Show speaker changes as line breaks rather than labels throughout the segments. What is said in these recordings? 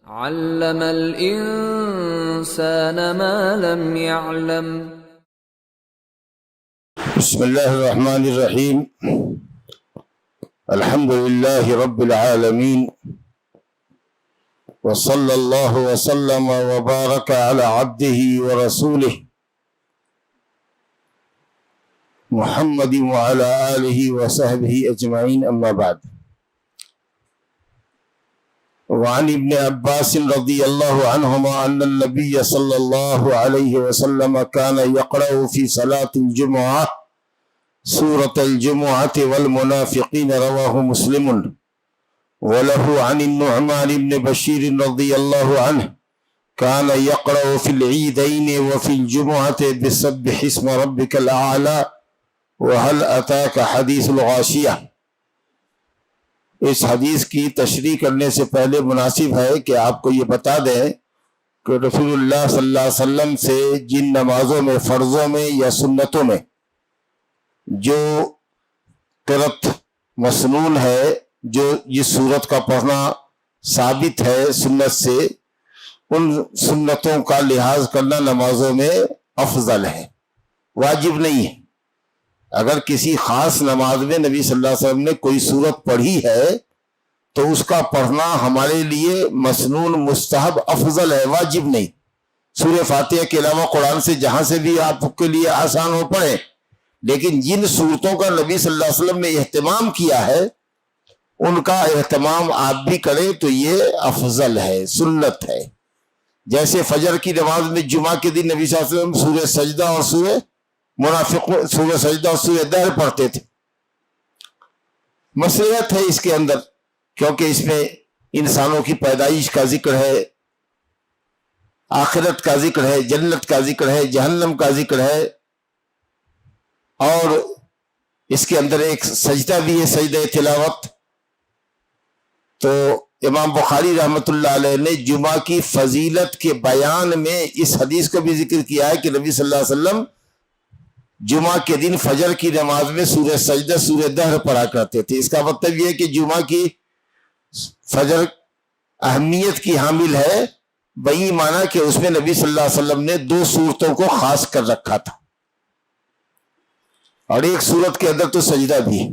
علم الإنسان ما لم يعلم.
بسم اللہ الرحمن الرحیم. الحمد للہ رب العالمین، وصلی اللہ وسلم وبارک علی عبدہ ورسولہ محمد وعلی آلہ وصحبہ اجمعین، اما بعد. وعن ابن عباس رضی اللہ عنہما ان النبی صلی اللہ علیہ وسلم كان يقرأ في صلاة الجمعة سورة الجمعة والمنافقين، رواه مسلم. وله عن النعمان بن بشير رضي الله عنه كان يقرأ في العيدين وفي الجمعة بسبح اسم ربك الأعلى وهل أتاك حديث الغاشية. اس حدیث کی تشریح کرنے سے پہلے مناسب ہے کہ آپ کو یہ بتا دیں کہ رسول اللہ صلی اللہ علیہ وسلم سے جن نمازوں میں، فرضوں میں یا سنتوں میں جو قرأت مسنون ہے، جو جس صورت کا پڑھنا ثابت ہے سنت سے، ان سنتوں کا لحاظ کرنا نمازوں میں افضل ہے، واجب نہیں ہے. اگر کسی خاص نماز میں نبی صلی اللہ علیہ وسلم نے کوئی صورت پڑھی ہے تو اس کا پڑھنا ہمارے لیے مسنون، مستحب، افضل ہے، واجب نہیں. سورہ فاتحہ کے علاوہ قرآن سے جہاں سے بھی آپ کے لیے آسان ہو پڑھیں، لیکن جن صورتوں کا نبی صلی اللہ علیہ وسلم نے اہتمام کیا ہے ان کا اہتمام آپ بھی کریں تو یہ افضل ہے، سنت ہے. جیسے فجر کی نماز میں جمعہ کے دن نبی صلی اللہ علیہ وسلم سورہ سجدہ اور سورہ منافقون، سورہ سجدہ اور سورہ دہر پڑھتے تھے. مصلحت ہے اس کے اندر، کیونکہ اس میں انسانوں کی پیدائش کا ذکر ہے، آخرت کا ذکر ہے، جنت کا ذکر ہے، جہنم کا ذکر ہے، اور اس کے اندر ایک سجدہ بھی ہے، سجدہ تلاوت. تو امام بخاری رحمۃ اللہ علیہ نے جمعہ کی فضیلت کے بیان میں اس حدیث کو بھی ذکر کیا ہے کہ نبی صلی اللہ علیہ وسلم جمعہ کے دن فجر کی نماز میں سورہ سجدہ، سورہ دہر پڑھا کرتے تھے. اس کا مطلب یہ ہے کہ جمعہ کی فجر اہمیت کی حامل ہے، وہی معنی کہ اس میں نبی صلی اللہ علیہ وسلم نے دو صورتوں کو خاص کر رکھا تھا، اور ایک صورت کے اندر تو سجدہ بھی ہے.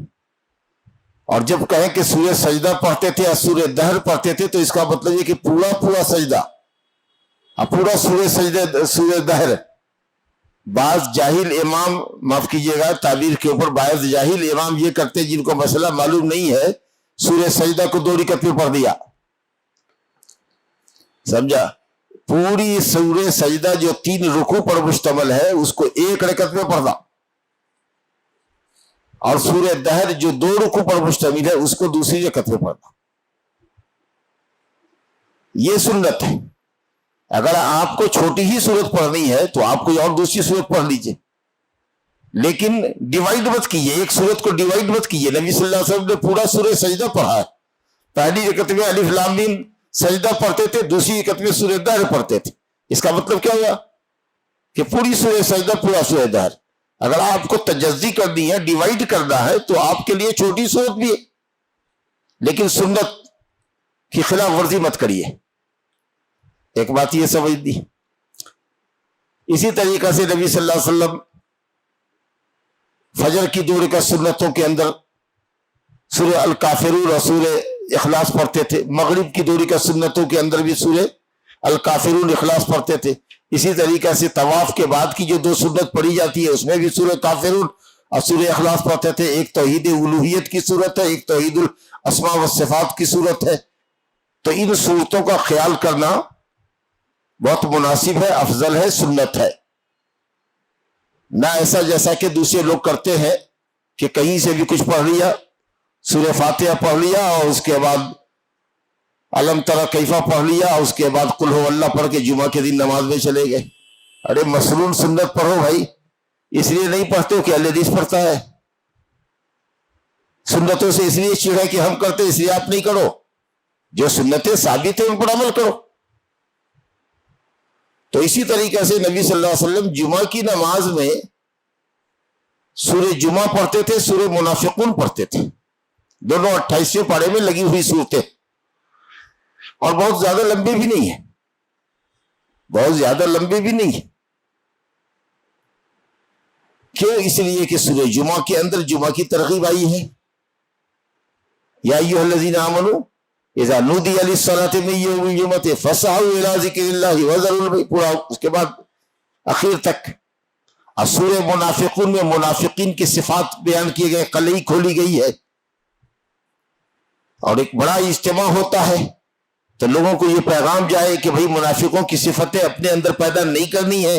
اور جب کہیں کہ سورہ سجدہ پڑھتے تھے یا سورہ دہر پڑھتے تھے تو اس کا مطلب یہ کہ پورا سجدہ، پورا سورہ دہر. بعض جاہل امام، معاف کیجیے گا تعبیر کے اوپر، بعض جاہل امام یہ کرتے جن کو مسئلہ معلوم نہیں ہے، سورہ سجدہ کو 2 رکعت میں پڑھ دیا، سمجھا؟ پوری سورہ سجدہ جو 3 رکوع پر مشتمل ہے اس کو 1 رکعت میں پڑھنا، اور سورہ دہر جو 2 رکوع پر مشتمل ہے اس کو دوسری رکعت میں پڑھنا. یہ سنت ہے. اگر آپ کو چھوٹی ہی صورت پڑھنی ہے تو آپ کوئی اور دوسری صورت پڑھ لیجئے، لیکن ڈیوائیڈ مت کیجئے، ایک صورت کو ڈیوائیڈ مت کیجئے. نبی صلی اللہ علیہ وسلم نے پورا سورہ سجدہ پڑھا ہے. پہلی رکعت میں الف لام میم سجدہ پڑھتے تھے، دوسری رکعت میں سورہ دہر پڑھتے تھے. اس کا مطلب کیا ہوا کہ پوری سورہ سجدہ، پورا سورہ دہر. اگر آپ کو تجزی کرنی ہے، ڈیوائیڈ کرنا ہے، تو آپ کے لیے چھوٹی صورت بھی ہے، لیکن سنت کی خلاف ورزی مت کریے. ایک بات یہ سمجھ دی. اسی طریقہ سے نبی صلی اللہ علیہ وسلم فجر کی 2 رکعت سنتوں کے اندر سورہ الکافرون اور سورہ اخلاص پڑھتے تھے. مغرب کی 2 رکعت سنتوں کے اندر بھی سورہ الکافرون، اخلاص پڑھتے تھے. اسی طریقہ سے طواف کے بعد کی جو 2 سنت پڑھی جاتی ہے اس میں بھی سورہ کافرون اور سورہ اخلاص پڑھتے تھے. ایک توحید الوہیت کی صورت ہے، ایک توحید الاسماء والصفات کی صورت ہے. تو ان صورتوں کا خیال کرنا بہت مناسب ہے، افضل ہے، سنت ہے. نہ ایسا جیسا کہ دوسرے لوگ کرتے ہیں کہ کہیں سے بھی کچھ پڑھ لیا، سورہ فاتحہ پڑھ لیا اور اس کے بعد علم تری کیفہ پڑھ لیا اور اس کے بعد قل ہو اللہ پڑھ کے جمعہ کے دن نماز میں چلے گئے. ارے مسنون سنت پڑھو بھائی. اس لیے نہیں پڑھتے کہ اہل حدیث پڑھتا ہے. سنتوں سے اس لیے چڑھا کہ ہم کرتے اس لیے آپ نہیں کرو. جو سنتیں ثابت ہیں ان پر عمل کرو. تو اسی طریقے سے نبی صلی اللہ علیہ وسلم جمعہ کی نماز میں سورہ جمعہ پڑھتے تھے، سورہ منافقون پڑھتے تھے. دونوں 28ویں پارے میں لگی ہوئی صورتیں. اور بہت زیادہ لمبے بھی نہیں ہیں، بہت زیادہ لمبے بھی نہیں ہیں۔ کیوں؟ اس لیے کہ سورہ جمعہ کے اندر جمعہ کی ترغیب آئی ہے، یا ایھا الذین آمنوا اذا نودی للصلاۃ من یوم الجمعۃ فاسعوا الی ذکر اللہ وذروا البیع، پورا اس کے بعد اخیر تک۔ اور سورہ منافقون میں منافقین کی صفات بیان کیے گئے، قلعی کھولی گئی ہے، اور ایک بڑا اجتماع ہوتا ہے تو لوگوں کو یہ پیغام جائے کہ بھئی منافقوں کی صفتیں اپنے اندر پیدا نہیں کرنی ہے۔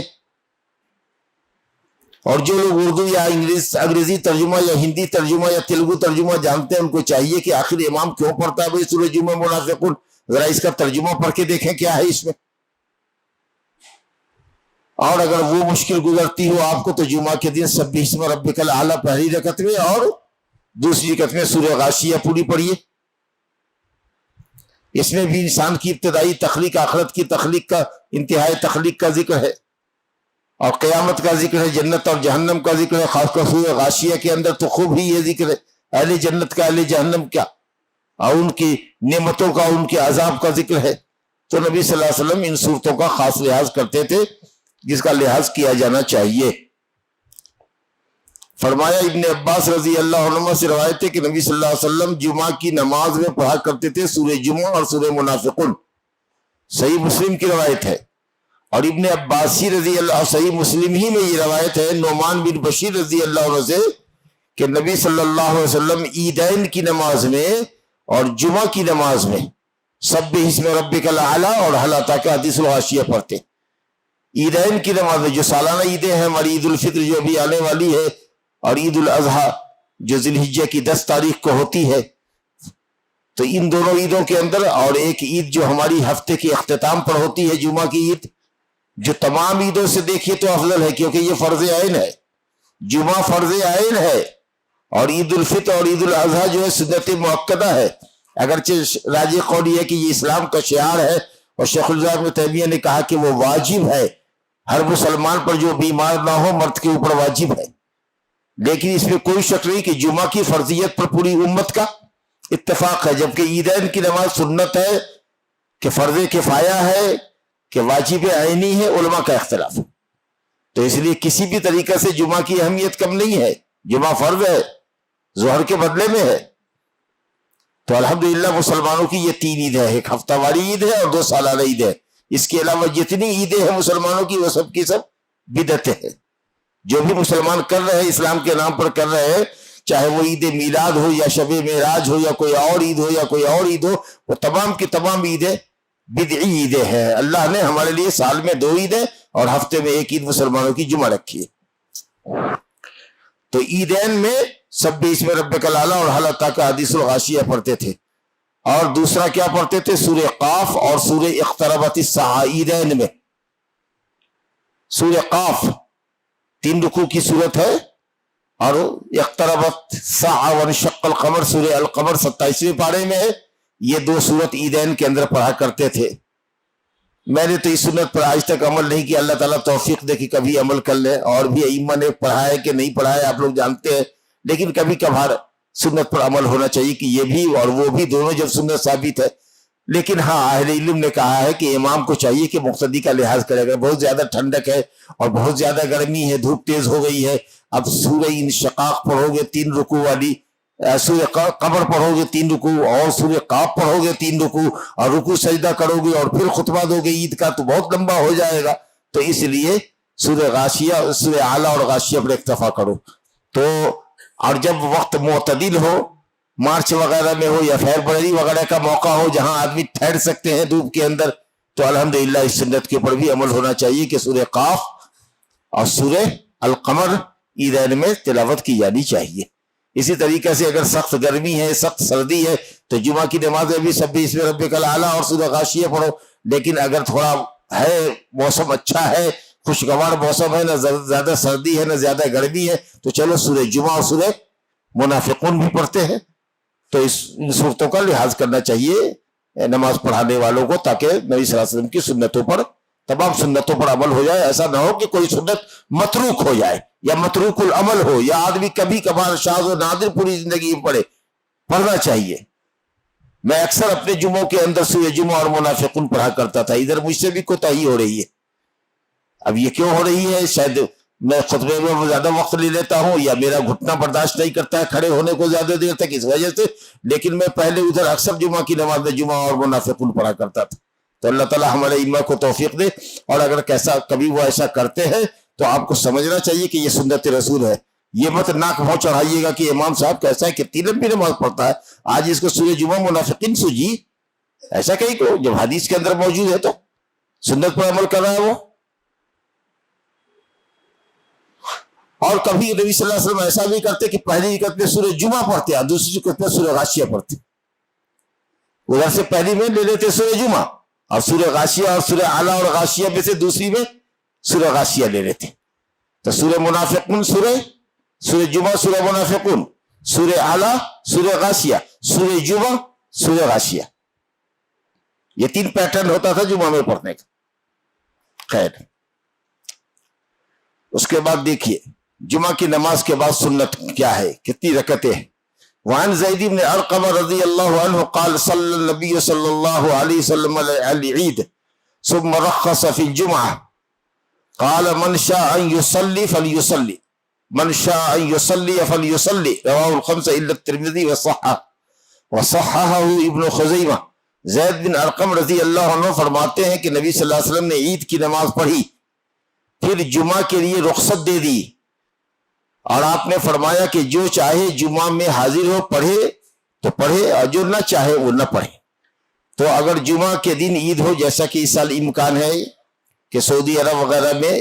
اور جو لوگ اردو یا انگریزی ترجمہ یا ہندی ترجمہ یا تیلگو ترجمہ جانتے ہیں، ان کو چاہیے کہ آخر امام کیوں پڑھتا ہے بھئی سورہ جمعہ منافقون، ذرا اس کا ترجمہ پڑھ کے دیکھیں کیا ہے اس میں۔ اور اگر وہ مشکل گزرتی ہو آپ کو تو جمعہ کے دن سبح اسم ربک الاعلی پہلی رکعت میں اور دوسری رکعت میں سورہ غاشیہ پوری پڑھیے۔ اس میں بھی انسان کی ابتدائی تخلیق، آخرت کی تخلیق کا، انتہائی تخلیق کا ذکر ہے، اور قیامت کا ذکر ہے، جنت اور جہنم کا ذکر ہے۔ خاص کر سورہ غاشیہ کے اندر تو خوب ہی یہ ذکر ہے اہل جنت کا، اہل جہنم کا، اور ان کی نعمتوں کا، ان کے عذاب کا ذکر ہے۔ تو نبی صلی اللہ علیہ وسلم ان صورتوں کا خاص لحاظ کرتے تھے، جس کا لحاظ کیا جانا چاہیے۔ فرمایا ابن عباس رضی اللہ عنہ سے روایت ہے کہ نبی صلی اللہ علیہ وسلم جمعہ کی نماز میں پڑھا کرتے تھے سورہ جمعہ اور سورہ منافقون، صحیح مسلم کی روایت ہے۔ اور ابن عباسی رضی اللہ، صحیح مسلم ہی میں یہ روایت ہے نعمان بن بشیر رضی اللہ عنہ سے کہ نبی صلی اللہ علیہ وسلم عیدین کی نماز میں اور جمعہ کی نماز میں سبح اسم ربک الاعلی اور حل اتاک حدیث الغاشیہ پڑھتے۔ عیدین کی نماز میں، جو سالانہ عیدیں ہیں ہماری، عید الفطر جو ابھی آنے والی ہے، اور عید الاضحیٰ جو ذی الحجہ کی 10 تاریخ کو ہوتی ہے، تو ان دونوں عیدوں کے اندر، اور ایک عید جو ہماری ہفتے کے اختتام پر ہوتی ہے جمعہ کی عید، جو تمام عیدوں سے دیکھیے تو افضل ہے، کیونکہ یہ فرض عین ہے، جمعہ فرض عین ہے، اور عید الفطر اور عید الاضحیٰ جو ہے سنت مؤکدہ ہے۔ اگرچہ راجح قول یہ ہے کہ یہ اسلام کا شعار ہے، اور شیخ الاسلام ابن تیمیہ نے کہا کہ وہ واجب ہے، ہر مسلمان پر جو بیمار نہ ہو مرد کے اوپر واجب ہے، لیکن اس میں کوئی شک نہیں کہ جمعہ کی فرضیت پر پوری امت کا اتفاق ہے، جبکہ عیدین کی نماز سنت ہے، کہ فرض کفایہ ہے، کہ واجب عینی ہے، علماء کا اختلاف۔ تو اس لیے کسی بھی طریقے سے جمعہ کی اہمیت کم نہیں ہے، جمعہ فرض ہے، ظہر کے بدلے میں ہے۔ تو الحمدللہ مسلمانوں کی یہ 3 عید ہے، ایک ہفتہ واری عید ہے اور 2 سالانہ عید ہے۔ اس کے علاوہ جتنی عیدیں ہیں مسلمانوں کی وہ سب کی سب بدعتیں ہیں۔ جو بھی مسلمان کر رہے ہیں اسلام کے نام پر کر رہے ہیں، چاہے وہ عید میلاد ہو یا شب معراج ہو یا کوئی اور عید ہو یا کوئی اور عید ہو، وہ تمام کی تمام عیدیں بدعی عیدیں ہیں۔ اللہ نے ہمارے لیے سال میں 2 عیدیں اور ہفتے میں 1 عید مسلمانوں کی جمعہ رکھی ہے۔ تو عیدین میں سبح اسم ربک الاعلی اور حل اتاک حدیث الغاشیہ پڑھتے تھے، اور دوسرا کیا پڑھتے تھے؟ سورہ قاف اور سورہ اقتربت الساعہ۔ عیدین میں سورہ قاف 3 رکوع کی صورت ہے، اور اقتربت الساعہ وانشق القمر سورہ القمر 27ویں پارے میں ہے۔ یہ 2 صورت عیدین کے اندر پڑھا کرتے تھے۔ میں نے تو اس سنت پر آج تک عمل نہیں کیا، اللہ تعالیٰ توفیق دے کہ کبھی عمل کر لیں، اور بھی ائمہ نے پڑھا ہے کہ نہیں پڑھا ہے آپ لوگ جانتے ہیں، لیکن کبھی کبھار سنت پر عمل ہونا چاہیے کہ یہ بھی اور وہ بھی دونوں جب سنت ثابت ہے۔ لیکن ہاں اہل علم نے کہا ہے کہ امام کو چاہیے کہ مقتدی کا لحاظ کرے گا۔ بہت زیادہ ٹھنڈک ہے اور بہت زیادہ گرمی ہے، دھوپ تیز ہو گئی ہے، اب سورہ انشقاق پڑھو گے 3 رکوع والی، سورہ قمر پڑھو گے 3 رکوع، اور سورہ قاف پڑھو گے 3 رکوع، اور رکوع سجدہ کرو گے اور پھر خطبہ دو گے عید کا، تو بہت لمبا ہو جائے گا۔ تو اس لیے سورہ غاشیہ، سورہ اعلی اور غاشیہ پر اکتفا کرو۔ تو اور جب وقت معتدل ہو، مارچ وغیرہ میں ہو یا فیبروری وغیرہ کا موقع ہو جہاں آدمی ٹھہر سکتے ہیں دھوپ کے اندر، تو الحمدللہ اس سنت کے اوپر بھی عمل ہونا چاہیے کہ سورہ قاف اور سورہ القمر عیدین میں تلاوت کی جانی چاہیے۔ اسی طریقے سے اگر سخت گرمی ہے، سخت سردی ہے، تو جمعہ کی نماز میں بھی سبح اسم ربک الاعلی اور سورہ غاشیہ پڑھو۔ لیکن اگر تھوڑا ہے موسم اچھا ہے، خوشگوار موسم ہے، نہ زیادہ سردی ہے نہ زیادہ گرمی ہے، تو چلو سورہ جمعہ اور سورہ منافقون بھی پڑھتے ہیں۔ تو ان صورتوں کا لحاظ کرنا چاہیے نماز پڑھانے والوں کو، تاکہ نبی صلی اللہ علیہ وسلم کی سنتوں پر، تمام سنتوں پر عمل ہو جائے۔ ایسا نہ ہو کہ کوئی سنت متروک ہو جائے یا متروک العمل ہو، یا آدمی کبھی کبھار شاذ و نادر پوری زندگی میں پڑھے۔ پڑھنا چاہیے۔ میں اکثر اپنے جمعوں کے اندر سورہ جمعہ اور منافقون پڑھا کرتا تھا. ادھر مجھ سے بھی کوتاہی ہو رہی ہے. اب یہ کیوں ہو رہی ہے؟ شاید میں خطبے میں زیادہ وقت لے لیتا ہوں یا میرا گھٹنا برداشت نہیں کرتا ہے کھڑے ہونے کو زیادہ دیر تک اس وجہ سے. لیکن میں پہلے ادھر اکثر جمعہ کی نماز میں جمعہ اور منافقون پڑھا کرتا تھا. تو اللہ تعالیٰ ہمارے ائمہ کو توفیق دے. اور اگر کبھی وہ ایسا کرتے ہیں تو آپ کو سمجھنا چاہیے کہ یہ سنت رسول ہے. یہ مت ناک بھاؤ چڑھائیے گا کہ امام صاحب کیسا ہے، کتنی لمبی نماز پڑھتا ہے، آج اس کو سورہ جمعہ منافقین سوجی. ایسا کہیں کہ جب حدیث کے اندر موجود ہے تو سنت پر عمل کر رہا ہے وہ. اور کبھی نبی صلی اللہ علیہ وسلم ایسا بھی کرتے کہ پہلی رکعت میں سورہ جمعہ پڑھتے اور دوسری رکعت میں سورہ غاشیہ پڑھتے. ادھر سے پہلی میں لے لیتے سورہ جمعہ اور سورہ غاشیہ اور سورہ اعلیٰ اور غاشیہ میں سے دوسری میں سورہ غاشیہ لے لیتے. تو سورہ منافقون سورہ جمعہ سورہ منافقون، سورہ اعلیٰ سورہ غاشیہ، سورہ جمعہ سورہ غاشیہ. یہ 3 پیٹرن ہوتا تھا جمعہ میں پڑھنے کا. خیر، اس کے بعد دیکھیے جمعہ کی نماز کے بعد سنت کیا ہے، کتنی رکعتیں ہیں. وعن زید بن ارقم رضی اللہ عنہ قال صلی النبی صلی اللہ علیہ وسلم العید ثم رخص فی الجمعہ قال من شاء ان يصلي فليصلي من شاء ان يصلي فليصلي رواه الخمسة الا الترمذی وصححه ابن خزیمہ. زید بن ارقم رضی اللہ عنہ فرماتے ہیں کہ نبی صلی اللہ علیہ وسلم نے عید کی نماز پڑھی، پھر جمعہ کے لیے رخصت دے دی، اور آپ نے فرمایا کہ جو چاہے جمعہ میں حاضر ہو پڑھے تو پڑھے اور جو نہ چاہے وہ نہ پڑھے. تو اگر جمعہ کے دن عید ہو، جیسا کہ اس سال امکان ہے کہ سعودی عرب وغیرہ میں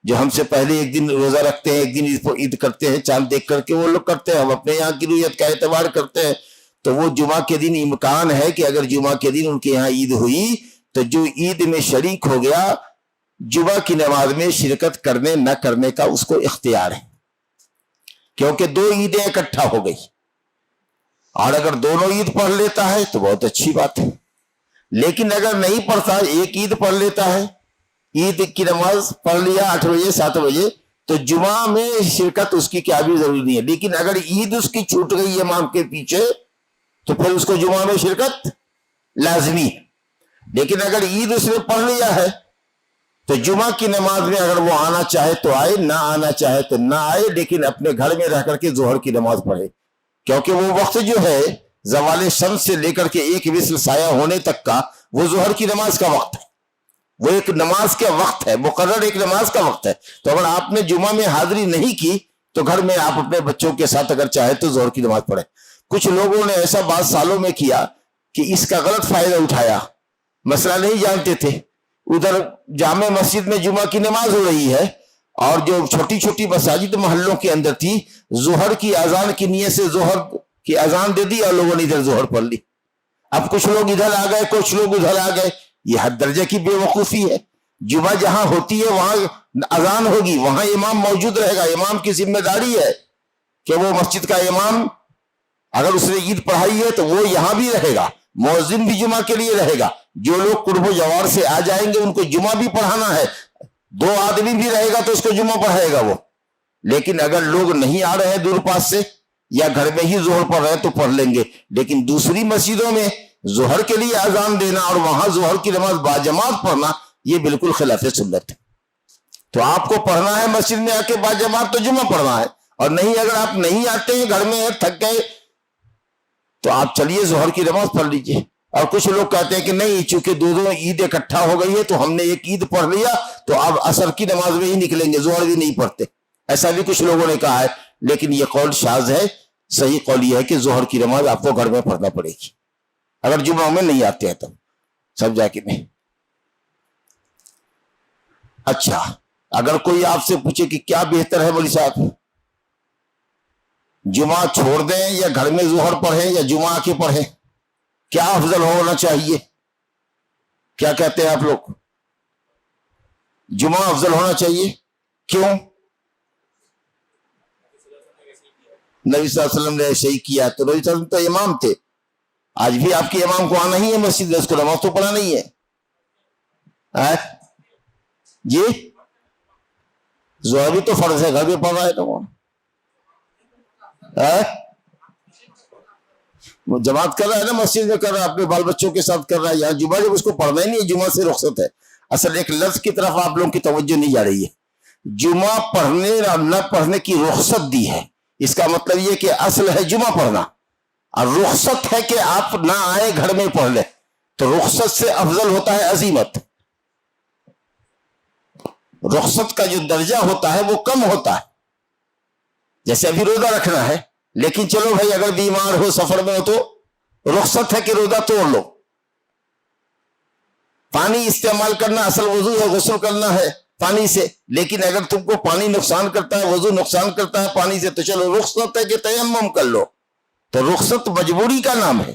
جو ہم سے پہلے ایک دن روزہ رکھتے ہیں، ایک دن عید کرتے ہیں، چاند دیکھ کر کے وہ لوگ کرتے ہیں، ہم اپنے یہاں کی رویت کا اعتبار کرتے ہیں. تو وہ جمعہ کے دن امکان ہے کہ اگر جمعہ کے دن ان کے یہاں عید ہوئی تو جو عید میں شریک ہو گیا جمعہ کی نماز میں شرکت کرنے نہ کرنے کا اس کو اختیار ہے، کیونکہ 2 عیدیں اکٹھا ہو گئی. اور اگر دونوں عید پڑھ لیتا ہے تو بہت اچھی بات ہے. لیکن اگر نہیں پڑھتا، ایک عید پڑھ لیتا ہے، عید کی نماز پڑھ لیا 8 بجے 7 بجے، تو جمعہ میں شرکت اس کی کیا بھی ضروری نہیں ہے. لیکن اگر عید اس کی چھوٹ گئی امام کے پیچھے تو پھر اس کو جمعہ میں شرکت لازمی ہے. لیکن اگر عید اس نے پڑھ لیا ہے تو جمعہ کی نماز میں اگر وہ آنا چاہے تو آئے، نہ آنا چاہے تو نہ آئے، لیکن اپنے گھر میں رہ کر کے ظہر کی نماز پڑھے. کیونکہ وہ وقت جو ہے زوال شمس سے لے کر کے ایک مثل سایہ ہونے تک کا وہ ظہر کی نماز کا وقت ہے. وہ ایک نماز کا وقت ہے، مقرر ایک نماز کا وقت ہے. تو اگر آپ نے جمعہ میں حاضری نہیں کی تو گھر میں آپ اپنے بچوں کے ساتھ اگر چاہے تو ظہر کی نماز پڑھیں. کچھ لوگوں نے ایسا بعض سالوں میں کیا کہ اس کا غلط فائدہ اٹھایا، مسئلہ نہیں جانتے تھے. ادھر جامع مسجد میں جمعہ کی نماز ہو رہی ہے اور جو چھوٹی چھوٹی مساجد محلوں کے اندر تھی، ظہر کی اذان کی نیت سے ظہر کی اذان دے دی اور لوگوں نے ادھر ظہر پڑھ لی. اب کچھ لوگ ادھر آ گئے، کچھ لوگ ادھر آ گئے. یہ حد درجے کی بے وقوفی ہے. جمعہ جہاں ہوتی ہے وہاں اذان ہوگی، وہاں امام موجود رہے گا. امام کی ذمہ داری ہے کہ وہ مسجد کا امام، اگر اس نے عید پڑھائی ہے تو وہ یہاں بھی رہے گا، مؤذن بھی جمعہ کے لیے رہے گا. جو لوگ قرب و جوار سے آ جائیں گے ان کو جمعہ بھی پڑھانا ہے. 2 آدمی بھی رہے گا تو اس کو جمعہ پڑھائے گا وہ. لیکن اگر لوگ نہیں آ رہے ہیں دور پاس سے یا گھر میں ہی ظہر پڑھ رہے ہیں تو پڑھ لیں گے. لیکن دوسری مسجدوں میں ظہر کے لیے اذان دینا اور وہاں ظہر کی نماز باجماعت پڑھنا یہ بالکل خلاف سنت ہے. تو آپ کو پڑھنا ہے مسجد میں آ کے باجماعت تو جمعہ پڑھنا ہے. اور نہیں، اگر آپ نہیں آتے ہیں، گھر میں تھک گئے، تو آپ چلیے ظہر کی نماز پڑھ لیجئے. اور کچھ لوگ کہتے ہیں کہ نہیں، چونکہ 2 عید اکٹھا ہو گئی ہے تو ہم نے ایک عید پڑھ لیا تو اب عصر کی نماز میں ہی نکلیں گے، ظہر بھی نہیں پڑھتے. ایسا بھی کچھ لوگوں نے کہا ہے، لیکن یہ قول شاذ ہے. صحیح قول یہ ہے کہ ظہر کی نماز آپ کو گھر میں پڑھنا پڑے گی اگر جمعہ میں نہیں آتے ہیں تو. سمجھا کہ نہیں؟ اچھا، اگر کوئی آپ سے پوچھے کہ کیا بہتر ہے مولوی صاحب، جمعہ چھوڑ دیں یا گھر میں ظہر پڑھیں یا جمعہ کے پڑھیں، کیا افضل ہونا چاہیے؟ کیا کہتے ہیں آپ لوگ؟ جمعہ افضل ہونا چاہیے. کیوں؟ نبی صلی اللہ علیہ وسلم نے ایسے ہی کیا. تو نبی صلی اللہ علیہ وسلم تو امام تھے. آج بھی آپ کے امام کو آنا ہی ہے مسجد میں، اس کو نماز تو پڑھنا نہیں ہے. جی ظہر بھی تو فرض ہے، گھر میں پڑھ رہا ہے تو وہ جماعت کر رہا ہے نا، مسجد میں کر رہا ہے، اپنے بال بچوں کے ساتھ کر رہا ہے، یہاں جمعہ جب اس کو پڑھنا ہی نہیں ہے، جمعہ سے رخصت ہے۔ اصل ایک لفظ کی طرف آپ لوگوں کی توجہ نہیں جا رہی ہے۔ جمعہ پڑھنے اور نہ پڑھنے کی رخصت دی ہے، اس کا مطلب یہ کہ اصل ہے جمعہ پڑھنا، اور رخصت ہے کہ آپ نہ آئے گھر میں پڑھ لیں، تو رخصت سے افضل ہوتا ہے عزیمت۔ رخصت کا جو درجہ ہوتا ہے وہ کم ہوتا ہے، جیسے ابھی روزہ رکھنا ہے، لیکن چلو بھائی اگر بیمار ہو سفر میں ہو تو رخصت ہے کہ روزہ توڑ لو۔ پانی استعمال کرنا اصل وضو ہے، غسل کرنا ہے پانی سے، لیکن اگر تم کو پانی نقصان کرتا ہے، وضو نقصان کرتا ہے پانی سے، تو چلو رخصت ہے کہ تیمم کر لو، تو رخصت مجبوری کا نام ہے۔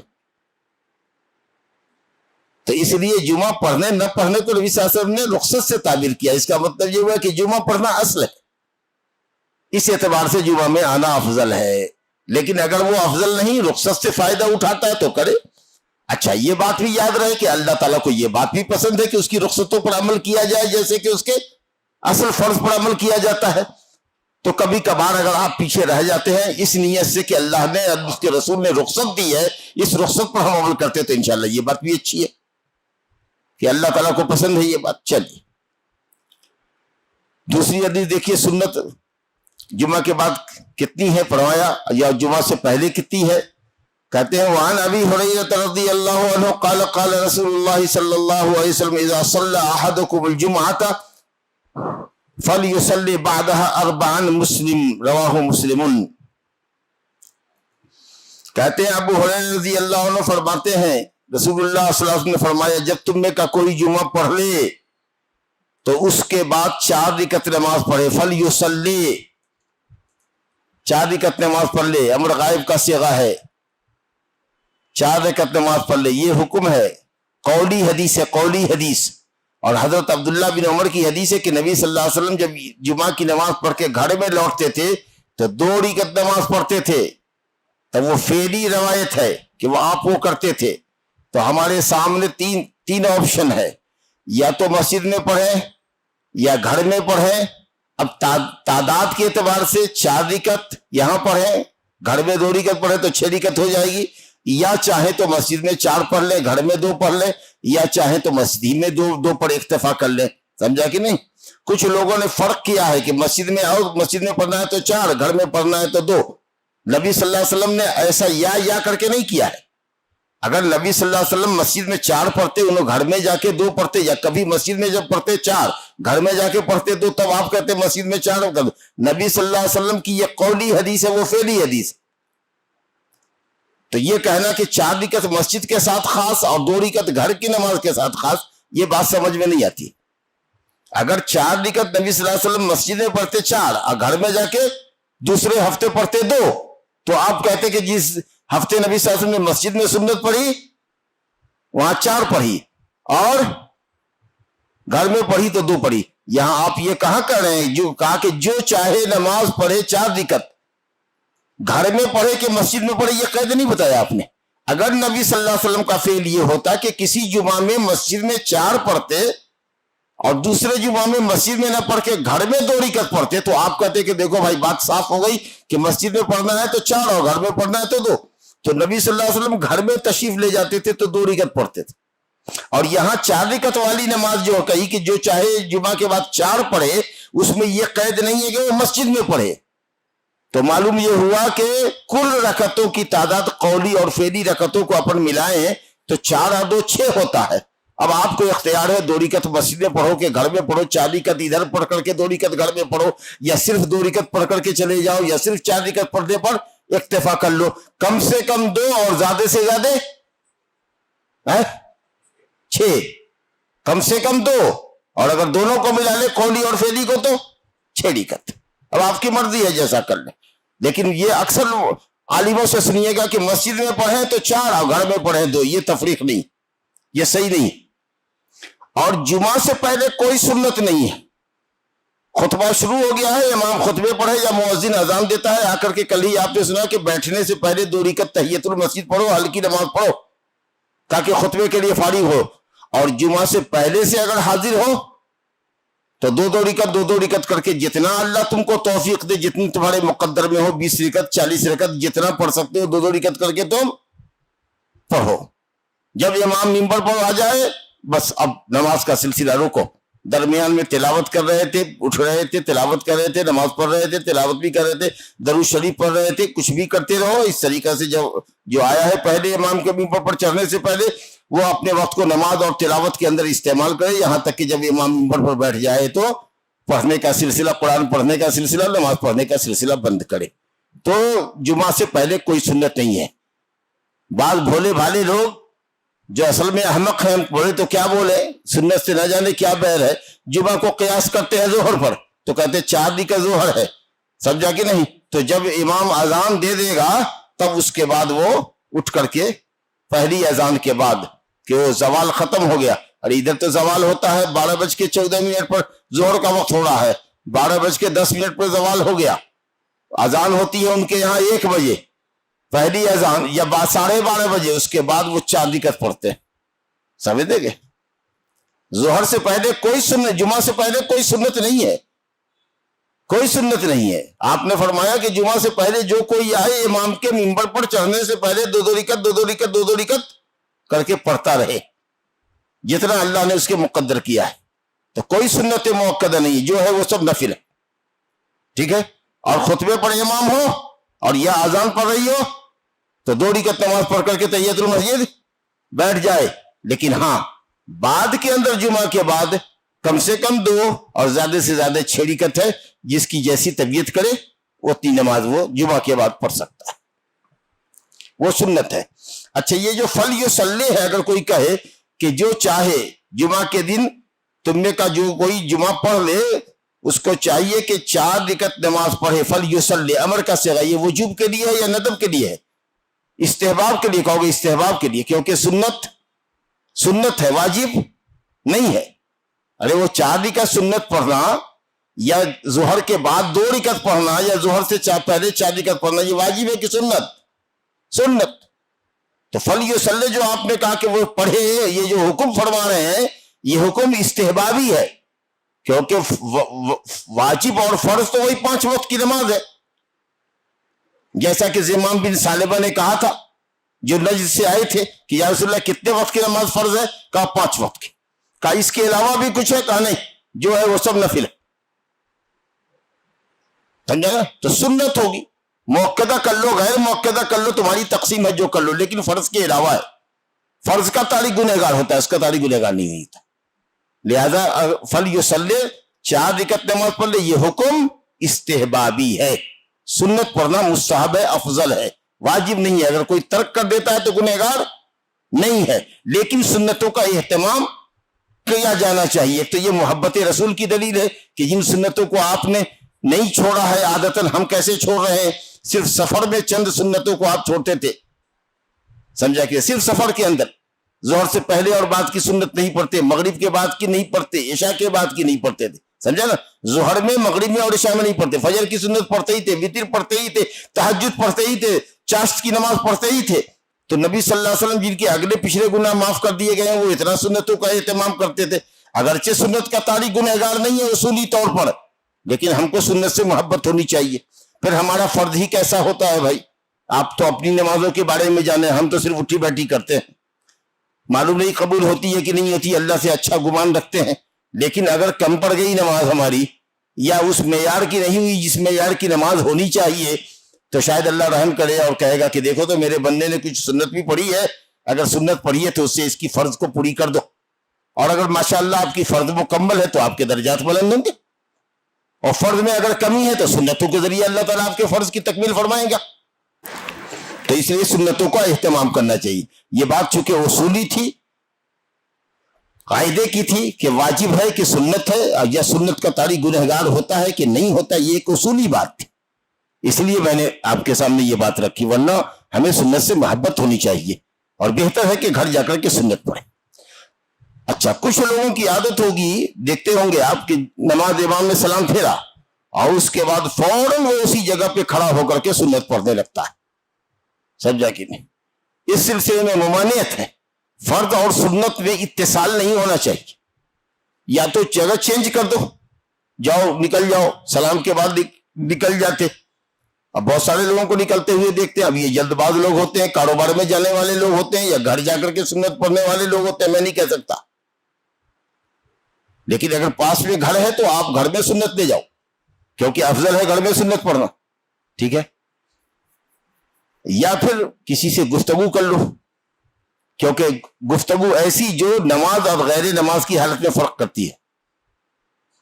تو اس لیے جمعہ پڑھنے نہ پڑھنے کو نبی صلی اللہ علیہ وسلم نے رخصت سے تعبیر کیا۔ اس کا مطلب یہ ہوا کہ جمعہ پڑھنا اصل ہے، اس اعتبار سے جمعہ میں آنا افضل ہے، لیکن اگر وہ افضل نہیں، رخصت سے فائدہ اٹھاتا ہے تو کرے۔ اچھا یہ بات بھی یاد رہے کہ اللہ تعالیٰ کو یہ بات بھی پسند ہے کہ اس کی رخصتوں پر عمل کیا جائے جیسے کہ اس کے اصل فرض پر عمل کیا جاتا ہے۔ تو کبھی کبھار اگر آپ پیچھے رہ جاتے ہیں اس نیت سے کہ اللہ نے اس کے رسول نے رخصت دی ہے، اس رخصت پر ہم عمل کرتے، تو انشاءاللہ یہ بات بھی اچھی ہے کہ اللہ تعالیٰ کو پسند ہے یہ بات۔ چلیے دوسری حدیث دیکھیے، سنت جمعہ کے بعد کتنی ہے فرمایا، یا جمعہ سے پہلے کتنی ہے؟ کہتے ہیں وعن ابی ہریرہ رضی اللہ عنہ قال قال رسول اللہ صلی اللہ علیہ وسلم اذا صلى احدكم الجمعة فليصلي بعدها 4 مسلم، رواہ مسلم۔ کہتے ہیں ابو ہریرہ رضی اللہ عنہ فرماتے ہیں رسول اللہ صلی اللہ علیہ وسلم نے فرمایا جب تم میں کا کوئی جمعہ پڑھ لے تو اس کے بعد 4 رکعت نماز پڑھے، فلیصلی، 4 رکعت نماز پڑھ لے، امر غائب کا صیغہ ہے، 4 رکعت نماز پڑھ لے، یہ حکم ہے، قولی حدیث ہے، قولی حدیث۔ اور حضرت عبداللہ بن عمر کی حدیث ہے کہ نبی صلی اللہ علیہ وسلم جب جمعہ کی نماز پڑھ کے گھر میں لوٹتے تھے تو 2 رکعت نماز پڑھتے تھے، تو وہ فعلی روایت ہے کہ وہ آپ وہ کرتے تھے۔ تو ہمارے سامنے تین آپشن ہے، یا تو مسجد میں پڑھیں یا گھر میں پڑھیں۔ اب تعداد کے اعتبار سے 4 رکعت یہاں پڑھیں، گھر میں 2 رکعت پڑھیں تو 6 رکعت ہو جائے گی، یا چاہیں تو مسجد میں 4 پڑھ لیں، گھر میں 2 پڑھ لیں، یا چاہیں تو مسجد ہی میں 2 پڑھ اکتفا کر لیں۔ سمجھا کہ نہیں؟ کچھ لوگوں نے فرق کیا ہے کہ مسجد میں آؤ، مسجد میں پڑھنا ہے تو 4، گھر میں پڑھنا ہے تو 2۔ نبی صلی اللہ علیہ وسلم نے ایسا یا کر کے نہیں کیا ہے۔ اگر نبی صلی اللہ علیہ وسلم مسجد میں 4 پڑھتے، انہوں گھر میں جا کے 2 پڑھتے، یا کبھی مسجد میں جب پڑھتے 4 گھر میں جا کے پڑھتے 2، تب آپ کہتے مسجد میں 4 کر دو۔ نبی صلی اللہ علیہ وسلم کی یہ قولی حدیث ہے، وہ فعلی حدیث۔ تو یہ کہنا کہ 4 رکعت مسجد کے ساتھ خاص اور 2 رکعت گھر کی نماز کے ساتھ خاص، یہ بات سمجھ میں نہیں آتی۔ اگر 4 رکعت نبی صلی اللہ علیہ وسلم مسجد میں پڑھتے 4 اور گھر میں جا کے دوسرے ہفتے پڑھتے 2، تو آپ کہتے کہ جس ہفتے نبی صلی اللہ علیہ وسلم نے مسجد میں سنت پڑھی وہاں 4 پڑھی اور گھر میں پڑھی تو 2 پڑھی۔ یہاں آپ یہ کہاں کر رہے ہیں، جو کہا کہ جو چاہے نماز پڑھے 4 رکعت، گھر میں پڑھے کہ مسجد میں پڑھے، یہ قید نہیں بتایا آپ نے۔ اگر نبی صلی اللہ علیہ وسلم کا فعل یہ ہوتا کہ کسی جمعہ میں مسجد میں 4 پڑھتے اور دوسرے جمعہ میں مسجد میں نہ پڑھ کے گھر میں 2 رکعت پڑھتے، تو آپ کہتے کہ دیکھو بھائی بات صاف ہو گئی کہ مسجد میں پڑھنا ہے تو 4 اور گھر میں پڑھنا ہے تو 2۔ تو نبی صلی اللہ علیہ وسلم گھر میں تشریف لے جاتے تھے تو 2 رکعت پڑھتے تھے، اور یہاں 4 رکعت والی نماز جو کہی کہ جو چاہے جمعہ کے بعد 4 پڑھے، اس میں یہ قید نہیں ہے کہ وہ مسجد میں پڑھے۔ تو معلوم یہ ہوا کہ کل رکعتوں کی تعداد قولی اور فعلی رکعتوں کو اپن ملائیں تو 4 اور 2 6 ہوتا ہے۔ اب آپ کو اختیار ہے 2 رکعت مسجد میں پڑھو کہ گھر میں پڑھو، 4 رکعت ادھر پڑھ کر کے 2 رکعت گھر میں پڑھو، یا صرف 2 رکعت پڑھ کر کے چلے جاؤ، یا صرف 4 رکعت پڑھنے پر اکتفا کر لو۔ کم سے کم 2 اور زیادہ سے زیادہ 6، کم سے کم 2، اور اگر دونوں کو ملا لے قولی اور فعلی کو تو 6 رکعت۔ اب آپ کی مرضی ہے جیسا کر لیں، لیکن یہ اکثر عالموں سے سنیے گا کہ مسجد میں پڑھیں تو 4 اور گھر میں پڑھیں 2، یہ تفریق نہیں، یہ صحیح نہیں۔ اور جمعہ سے پہلے کوئی سنت نہیں ہے، خطبہ شروع ہو گیا ہے، امام خطبے پڑھے یا مؤذن اذان دیتا ہے، آ کر کے کل ہی آپ نے سنا کہ بیٹھنے سے پہلے 2 رکعت تحیۃ المسجد پڑھو، ہلکی نماز پڑھو تاکہ خطبے کے لیے فارغ ہو۔ اور جمعہ سے پہلے سے اگر حاضر ہو تو 2 رکعت کر کے جتنا اللہ تم کو توفیق دے، جتنی تمہارے مقدر میں ہو، 20 رکعت 40 رکعت جتنا پڑھ سکتے ہو، 2 رکعت کر کے تم پڑھو. جب امام منبر پر آ جائے بس اب نماز کا سلسلہ روکو. درمیان میں تلاوت کر رہے تھے, اٹھ رہے تھے, تلاوت کر رہے تھے, نماز پڑھ رہے تھے, تلاوت بھی کر رہے تھے, درود شریف پڑھ رہے تھے, کچھ بھی کرتے رہو. اس طریقہ سے جو آیا ہے پہلے امام کے منبر پر چڑھنے سے پہلے وہ اپنے وقت کو نماز اور تلاوت کے اندر استعمال کرے, یہاں تک کہ جب امام منبر پر بیٹھ جائے تو پڑھنے کا سلسلہ, قرآن پڑھنے کا سلسلہ, نماز پڑھنے کا سلسلہ بند کرے. تو جمعہ سے پہلے کوئی سنت نہیں ہے. بعض بھولے بھالے لوگ جو اصل میں احمق ہیں, بولے تو کیا بولے, سنت سے نہ جانے کیا بیر ہے, جمعہ کو قیاس کرتے ہیں ظہر پر, تو کہتے 4 دن کا ظہر ہے. سمجھا کہ نہیں؟ تو جب امام اذان دے دے گا تب اس کے بعد وہ اٹھ کر کے پہلی اذان کے بعد کہ وہ زوال ختم ہو گیا, اور ادھر تو زوال ہوتا ہے 12:14 پر, ظہر کا وقت ہو رہا ہے, 12:10 پر زوال ہو گیا. اذان ہوتی ہے ان کے یہاں 1 بجے پہلی اذان, یا 12:30 بجے, اس کے بعد وہ 4 رکعت پڑھتے ہیں. سمجھ دے گے؟ ظہر سے پہلے کوئی سنت, جمعہ سے پہلے کوئی سنت نہیں ہے, کوئی سنت نہیں ہے. آپ نے فرمایا کہ جمعہ سے پہلے جو کوئی آئے امام کے منبر پر چڑھنے سے پہلے 2 رکعت کر کے پڑھتا رہے, جتنا اللہ نے اس کے مقدر کیا ہے. تو کوئی سنت موقدہ نہیں, جو ہے وہ سب نفل ہے. ٹھیک ہے؟ اور خطبے پر امام ہو اور یا اذان پڑھ رہی ہو تو 2 رکعت نماز پڑھ کر کے تحیۃ المسجد بیٹھ جائے. لیکن ہاں, بعد کے اندر جمعہ کے بعد کم سے کم 2 اور زیادہ سے زیادہ 6 رکعت ہے, جس کی جیسی طبیعت کرے اتنی نماز وہ جمعہ کے بعد پڑھ سکتا ہے, وہ سنت ہے. اچھا, یہ جو فل یصلی ہے, اگر کوئی کہے کہ جو چاہے جمعہ کے دن تم نے کا جو کوئی جمعہ پڑھ لے, اس کو چاہیے کہ 4 رکعت نماز پڑھے. فل یصلی امر کا صیغہ, یہ وجوب کے لیے ہے یا ندب کے لیے ہے؟ استحباب کے لیے کہو گے, استحباب کے لیے, کیونکہ سنت ہے, واجب نہیں ہے. ارے وہ 4 رکعت سنت پڑھنا یا ظہر کے بعد 2 رکعت پڑھنا یا ظہر سے پہلے 4 رکعت پڑھنا, یہ واجب ہے کہ سنت. تو فل یصلی جو آپ نے کہا کہ وہ پڑھے, یہ جو حکم فرما رہے ہیں یہ حکم استحبابی ہے, کیونکہ واجب اور فرض تو وہی 5 وقت کی نماز ہے. جیسا کہ زمام بن ثعلبہ نے کہا تھا جو نجد سے آئے تھے کہ یا رسول اللہ کتنے وقت کی نماز فرض ہے؟ کہا 5 وقت کی. کہا اس کے علاوہ بھی کچھ ہے؟ کہا نہیں, جو ہے وہ سب نفل ہے. سمجھا نا؟ تو سنت ہوگی, موقدہ کر لو, غیر موقدہ کر لو, تمہاری تقسیم ہے, جو کر لو, لیکن فرض کے علاوہ ہے. فرض کا تاریخ گنہگار ہوتا ہے, اس کا تاریخ گنہگار نہیں ہوتا. لہذا فل یصلی 4 رکعت نماز پڑھ لے, یہ حکم استحبابی ہے. سنت پڑھنا مستحب ہے, افضل ہے, واجب نہیں ہے. اگر کوئی ترک کر دیتا ہے تو گنہگار نہیں ہے, لیکن سنتوں کا اہتمام کیا جانا چاہیے. تو یہ محبت رسول کی دلیل ہے کہ جن سنتوں کو آپ نے نہیں چھوڑا ہے عادتاً, ہم کیسے چھوڑ رہے ہیں؟ صرف سفر میں چند سنتوں کو آپ چھوڑتے تھے. سمجھا کہ صرف سفر کے اندر ظہر سے پہلے اور بعد کی سنت نہیں پڑھتے, مغرب کے بعد کی نہیں پڑھتے, عشاء کے بعد کی نہیں پڑھتے تھے. سمجھا نا؟ ظہر میں, مغرب میں اور عشاء میں نہیں پڑھتے. فجر کی سنت پڑھتے ہی تھے, وتر پڑھتے ہی تھے, تہجد پڑھتے ہی تھے, چاشت کی نماز پڑھتے ہی تھے. تو نبی صلی اللہ علیہ وسلم جن کے اگلے پچھلے گناہ معاف کر دیے گئے ہیں, وہ اتنا سنتوں کا اہتمام کرتے تھے. اگرچہ سنت کا تاریخ گنہگار نہیں ہے اصولی طور پر, لیکن ہم کو سنت سے محبت ہونی چاہیے. پھر ہمارا فرض ہی کیسا ہوتا ہے بھائی؟ آپ تو اپنی نمازوں کے بارے میں جانے, ہم تو صرف اٹھی بیٹھی کرتے ہیں. معلوم نہیں قبول ہوتی ہے کہ نہیں ہوتی, اللہ سے اچھا گمان رکھتے ہیں. لیکن اگر کم پڑ گئی نماز ہماری, یا اس معیار کی نہیں ہوئی جس معیار کی نماز ہونی چاہیے, تو شاید اللہ رحم کرے اور کہے گا کہ دیکھو تو میرے بندے نے کچھ سنت بھی پڑھی ہے, اگر سنت پڑھی ہے تو اس سے اس کی فرض کو پوری کر دو. اور اگر ماشاءاللہ آپ کی فرض مکمل ہے تو آپ کے درجات بلند ہوں گے, اور فرض میں اگر کمی ہے تو سنتوں کے ذریعے اللہ تعالیٰ آپ کے فرض کی تکمیل فرمائیں گا. تو اس لیے سنتوں کا اہتمام کرنا چاہیے. یہ بات چونکہ اصولی تھی, قاعدے کی تھی کہ واجب ہے کہ سنت ہے, یا سنت کا تاریخ گنہگار ہوتا ہے کہ نہیں ہوتا, یہ ایک اصولی بات تھی. اس لیے میں نے آپ کے سامنے یہ بات رکھی, ورنہ ہمیں سنت سے محبت ہونی چاہیے, اور بہتر ہے کہ گھر جا کر کے سنت پڑھیں. اچھا, کچھ لوگوں کی عادت ہوگی, دیکھتے ہوں گے آپ کی نماز امام نے سلام پھیرا اور اس کے بعد فوراً وہ اسی جگہ پہ کھڑا ہو کر کے سنت پڑھنے لگتا ہے. سمجھا کہ نہیں؟ اس سلسلے میں ممانعت ہے. فرض اور سنت میں اتصال نہیں ہونا چاہیے. یا تو جگہ چینج کر دو, جاؤ نکل جاؤ, سلام کے بعد نکل جاتے, اب بہت سارے لوگوں کو نکلتے ہوئے دیکھتے ہیں، اب یہ جلد باز لوگ ہوتے ہیں، کاروبار میں جانے والے لوگ ہوتے ہیں، یا گھر جا کر کے سنت پڑھنے والے لوگ ہوتے ہیں، میں نہیں کہہ سکتا، لیکن اگر پاس میں گھر ہے تو آپ گھر میں سنت لے جاؤ، کیونکہ افضل ہے گھر میں سنت پڑھنا، ٹھیک ہے؟ یا پھر کسی سے گفتگو کر لو، کیونکہ گفتگو ایسی جو نماز اور غیر نماز کی حالت میں فرق کرتی ہے،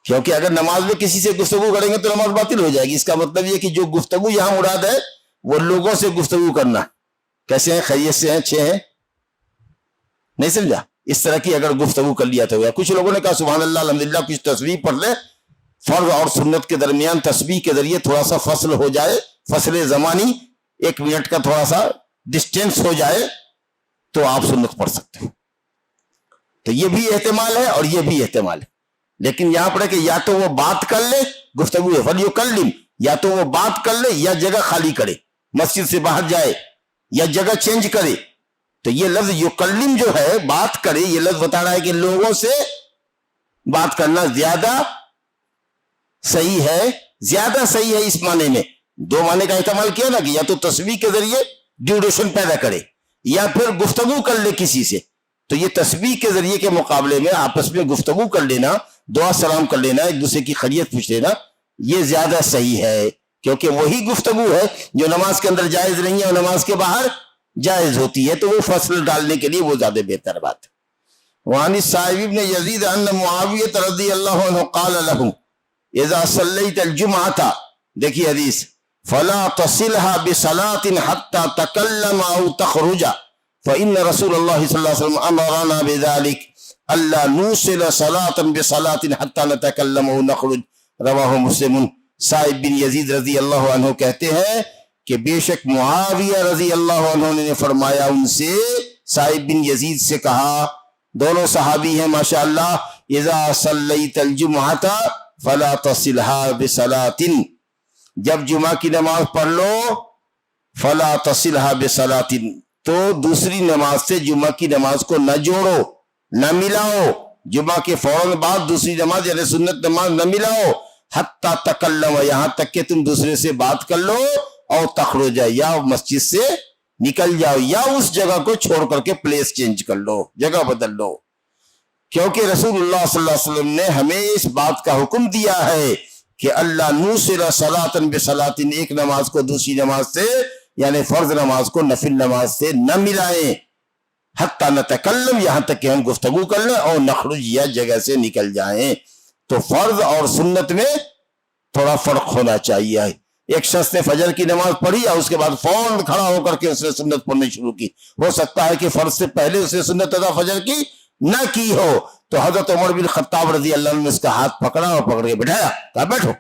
کیونکہ اگر نماز میں کسی سے گفتگو کریں گے تو نماز باطل ہو جائے گی۔ اس کا مطلب یہ کہ جو گفتگو یہاں مراد ہے وہ لوگوں سے گفتگو کرنا، کیسے ہیں، خیریت سے ہیں، اچھے ہیں، نہیں سمجھا؟ اس طرح کی اگر گفتگو کر لیا تو ہوا۔ کچھ لوگوں نے کہا سبحان اللہ الحمدللہ، کچھ تسبیح پڑھ لے، فرض اور سنت کے درمیان تسبیح کے ذریعے تھوڑا سا فصل ہو جائے، فصل زمانی 1 منٹ کا تھوڑا سا ڈسٹینس ہو جائے تو آپ سنت پڑھ سکتے ہیں۔ تو یہ بھی احتمال ہے اور یہ بھی احتمال ہے، لیکن یہاں پر ہے کہ یا تو وہ بات کر لے، گفتگو ہے فلیکلم، یا تو وہ بات کر لے یا جگہ خالی کرے، مسجد سے باہر جائے یا جگہ چینج کرے۔ تو یہ لفظ یکلم جو ہے، بات کرے، یہ لفظ بتا رہا ہے کہ لوگوں سے بات کرنا زیادہ صحیح ہے، زیادہ صحیح ہے۔ اس معنی میں 2 معنی کا استعمال کیا نا، کہ یا تو تسبیح کے ذریعے ڈیوریشن پیدا کرے یا پھر گفتگو کر لے کسی سے۔ تو یہ تسبیح کے ذریعے کے مقابلے میں آپس میں گفتگو کر لینا، دعا سلام کر لینا، ایک دوسرے کی خیریت پوچھ لینا، یہ زیادہ صحیح ہے، کیونکہ وہی گفتگو ہے جو نماز کے اندر جائز نہیں ہے اور نماز کے باہر جائز ہوتی ہے، تو وہ فصل ڈالنے کے لیے وہ زیادہ بہتر بات ہے۔ وعن الصائب بن یزید ان معاویہ رضی اللہ عنہ قال له اذا صلیت الجمعہ، دیکھیے حدیث، فلا تصلها بصلاة حتى تکلم او تخرج فإن رسول اللہ صلی اللہ علیہ وسلم امرنا بذلك الا نوصل صلاة بصلاة حتى نتکلم او نخرج، رواہ مسلم۔ صائب بن یزید رضی اللہ عنہ کہتے ہیں کہ بے شک معاویہ رضی اللہ عنہ نے فرمایا ان سے، صائب بن یزید سے کہا، دونوں صحابی ہیں ماشاءاللہ، اذا صلیت الجمعۃ فلا تصلها بصلاۃ، جب جمعہ کی نماز پڑھ لو، فلا تصلها بصلاۃ، تو دوسری نماز سے جمعہ کی نماز کو نہ جوڑو، نہ ملاؤ، جمعہ کے فوراً بعد دوسری نماز یعنی سنت نماز نہ ملاؤ، حتی تکلم، یہاں تک کہ تم دوسرے سے بات کر لو، اور تخرج، یا مسجد سے نکل جاؤ، یا اس جگہ کو چھوڑ کر کے پلیس چینج کر لو، جگہ بدل لو، کیونکہ رسول اللہ صلی اللہ علیہ وسلم نے ہمیں اس بات کا حکم دیا ہے کہ اللہ نوصل صلاۃ بصلاۃ، ایک نماز کو دوسری نماز سے یعنی فرض نماز کو نفل نماز سے نہ ملائیں، حتی نتکلم، یہاں تک کہ ہم گفتگو کر لیں، اور نخرج، یا جگہ سے نکل جائیں۔ تو فرض اور سنت میں تھوڑا فرق ہونا چاہیے۔ ایک شخص نے فجر کی نماز پڑھی اور اس کے بعد فوراً کھڑا ہو کر کے اس نے سنت پڑھنی شروع کی، ہو سکتا ہے کہ فرض سے پہلے اس نے سنت ادا فجر کی نہ کی ہو، تو حضرت عمر بن خطاب رضی اللہ عنہ نے اس کا ہاتھ پکڑا اور پکڑ کے بٹھایا، کہا بیٹھو۔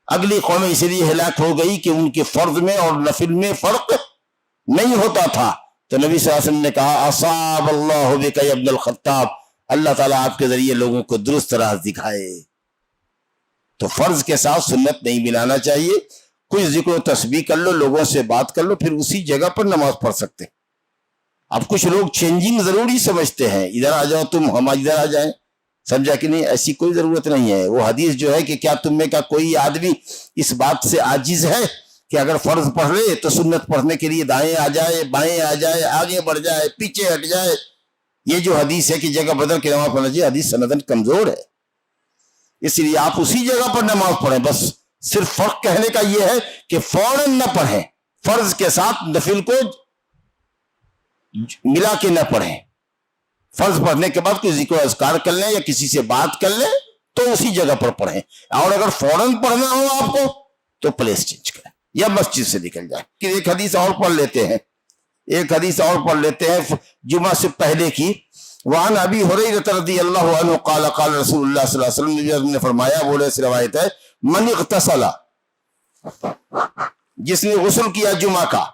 اگلی قومیں اس لیے ہلاک ہو گئی کہ ان کے فرض میں اور نفل میں فرق نہیں ہوتا تھا، تو نبی صلی اللہ علیہ وسلم نے کہا اصاب اللہ بک یا ابن الخطاب، اللہ تعالیٰ آپ کے ذریعے لوگوں کو درست راہ دکھائے۔ تو فرض کے ساتھ سنت نہیں ملانا چاہیے، کچھ ذکر و تسبیح کر لو، لوگوں سے بات کر لو، پھر اسی جگہ پر نماز پڑھ سکتے۔ اب کچھ لوگ چینجنگ ضروری سمجھتے ہیں، ادھر آ جاؤ تم، ہم ادھر آ جائیں، سمجھا کہ نہیں؟ ایسی کوئی ضرورت نہیں ہے۔ وہ حدیث جو ہے کہ کیا تم میں کا کوئی آدمی اس بات سے عاجز ہے کہ اگر فرض پڑھ لے تو سنت پڑھنے کے لیے دائیں آ جائے، بائیں آ جائے، آگے بڑھ جائے، پیچھے ہٹ جائے؟ یہ جو حدیث ہے کہ جگہ بدل کے نماز پڑھنا چاہیے، حدیث سندن کمزور ہے، اس لیے آپ اسی جگہ پر نماز پڑھیں۔ بس صرف فرق کہنے کا یہ ہے کہ فوراً نہ پڑھیں، فرض کے ساتھ نفل کو ملا کے نہ پڑھیں، فرض پڑھنے کے بعد کوئی ذکر و اذکار کر لیں یا کسی سے بات کر لیں تو اسی جگہ پر پڑھیں، اور اگر فوراً پڑھنا ہو آپ کو تو پلیس چینج کریں یا مسجد سے نکل جائیں۔ ایک حدیث اور پڑھ لیتے ہیں، ایک حدیث اور پڑھ لیتے ہیں جمعہ سے پہلے کی۔ وعن ابی ہریرہ رضی اللہ عنہ قال قال رسول اللہ صلی اللہ علیہ وسلم نے فرمایا، بولے اس روایت ہے، من اغتسل، جس نے غسل کیا جمعہ کا،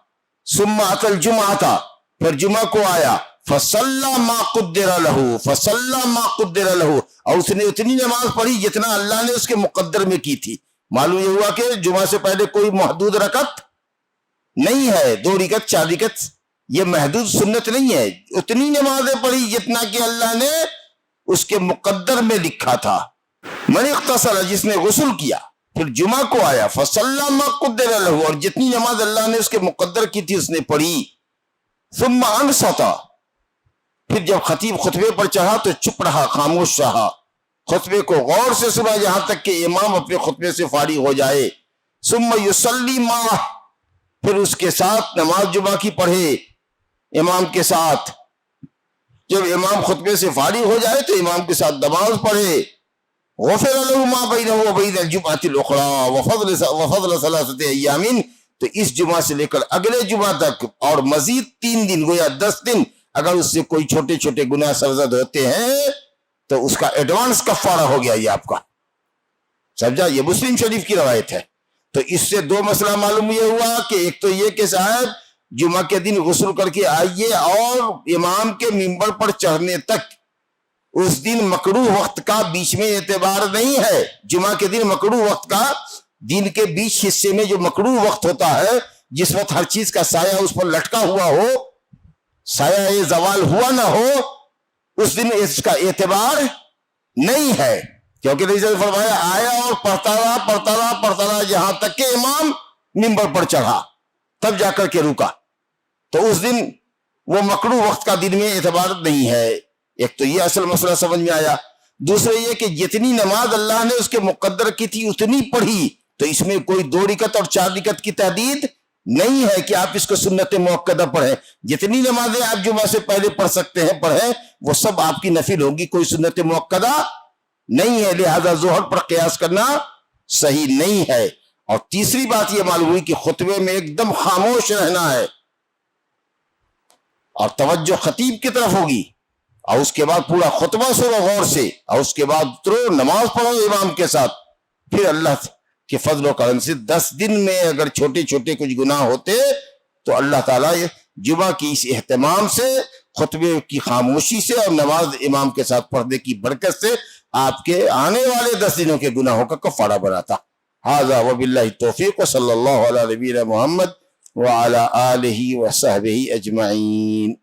ثم اتى الجمعہ، پھر جمعہ کو آیا، فصلی ما قدر له، فصلی ما قدر له، اور اس نے اتنی نماز پڑھی جتنا اللہ نے اس کے مقدر میں کی تھی۔ معلوم یہ ہوا کہ جمعہ سے پہلے کوئی محدود رکعت نہیں ہے، 2 رکعت 4 رکعت، یہ محدود سنت نہیں ہے، اتنی نمازیں پڑھی جتنا کہ اللہ نے اس کے مقدر میں لکھا تھا۔ من اغتسل، جس نے غسل کیا، پھر جمعہ کو آیا فصلی ما قدر له، اور جتنی نماز اللہ نے اس کے مقدر کی تھی اس نے پڑھی. ثم انصت، پھر جب خطیب خطبے پر چڑھا تو چپ رہا، خاموش رہا، خطبے کو غور سے سنا یہاں تک کہ امام اپنے خطبے سے فارغ ہو جائے. ثم یصلی معہ، پھر اس کے ساتھ نماز جمعہ کی پڑھے امام کے ساتھ. جب امام خطبے سے فارغ ہو جائے تو امام کے ساتھ نماز پڑھے. غفر له ما بینہ وبین الجمعۃ الاخری وفضل ثلاثۃ ایام، تو اس جمعہ سے لے کر اگلے جمعہ تک اور مزید 3 دن گویا 10 دن اگر اس سے کوئی چھوٹے چھوٹے گناہ سرزد ہوتے ہیں تو اس کا ایڈوانس کفارہ ہو گیا یہ آپ کا. سمجھا؟ یہ مسلم شریف کی روایت ہے. تو اس سے 2 مسئلہ معلوم یہ ہوا کہ ایک تو یہ کہ صاحب جمعہ کے دن غسل کر کے آئیے اور امام کے منبر پر چڑھنے تک اس دن مکروہ وقت کا بیچ میں اعتبار نہیں ہے. جمعہ کے دن مکروہ وقت کا دن کے بیچ حصے میں جو مکروہ وقت ہوتا ہے جس وقت ہر چیز کا سایہ اس پر لٹکا ہوا ہو، سایہ زوال ہوا نہ ہو، اس دن اس کا اعتبار نہیں ہے. کیونکہ نبی صلی اللہ علیہ وسلم فرمایا آیا اور پڑھتا رہا یہاں تک کہ امام منبر پر چڑھا، تب جا کر کے رکا. تو اس دن وہ مکروہ وقت کا دن میں اعتبار نہیں ہے. ایک تو یہ اصل مسئلہ سمجھ میں آیا. دوسرے یہ کہ جتنی نماز اللہ نے اس کے مقدر کی تھی اتنی پڑھی، تو اس میں کوئی 2 رکعت اور 4 رکعت کی تحدید نہیں ہے کہ آپ اس کو سنت مؤکدہ پڑھیں. جتنی نمازیں آپ جمعہ سے پہلے پڑھ سکتے ہیں پڑھیں، وہ سب آپ کی نفل ہوگی، کوئی سنت مؤکدہ نہیں ہے. لہذا ظہر پر قیاس کرنا صحیح نہیں ہے. اور تیسری بات یہ معلوم ہوئی کہ خطبے میں ایک دم خاموش رہنا ہے اور توجہ خطیب کی طرف ہوگی، اور اس کے بعد پورا خطبہ سنو غور سے، اور اس کے بعد اترو نماز پڑھو امام کے ساتھ. پھر اللہ کے فضل و کرم سے 10 دن میں اگر چھوٹے چھوٹے کچھ گناہ ہوتے تو اللہ تعالیٰ جمعہ کی اس اہتمام سے، خطبے کی خاموشی سے اور نماز امام کے ساتھ پڑھنے کی برکت سے آپ کے آنے والے 10 دنوں کے گناہوں کا کفارہ بناتا. ھذا وباللہ التوفیق وصلی اللہ علی نبینا محمد وعلی آلہ وصحبہ اجمعین.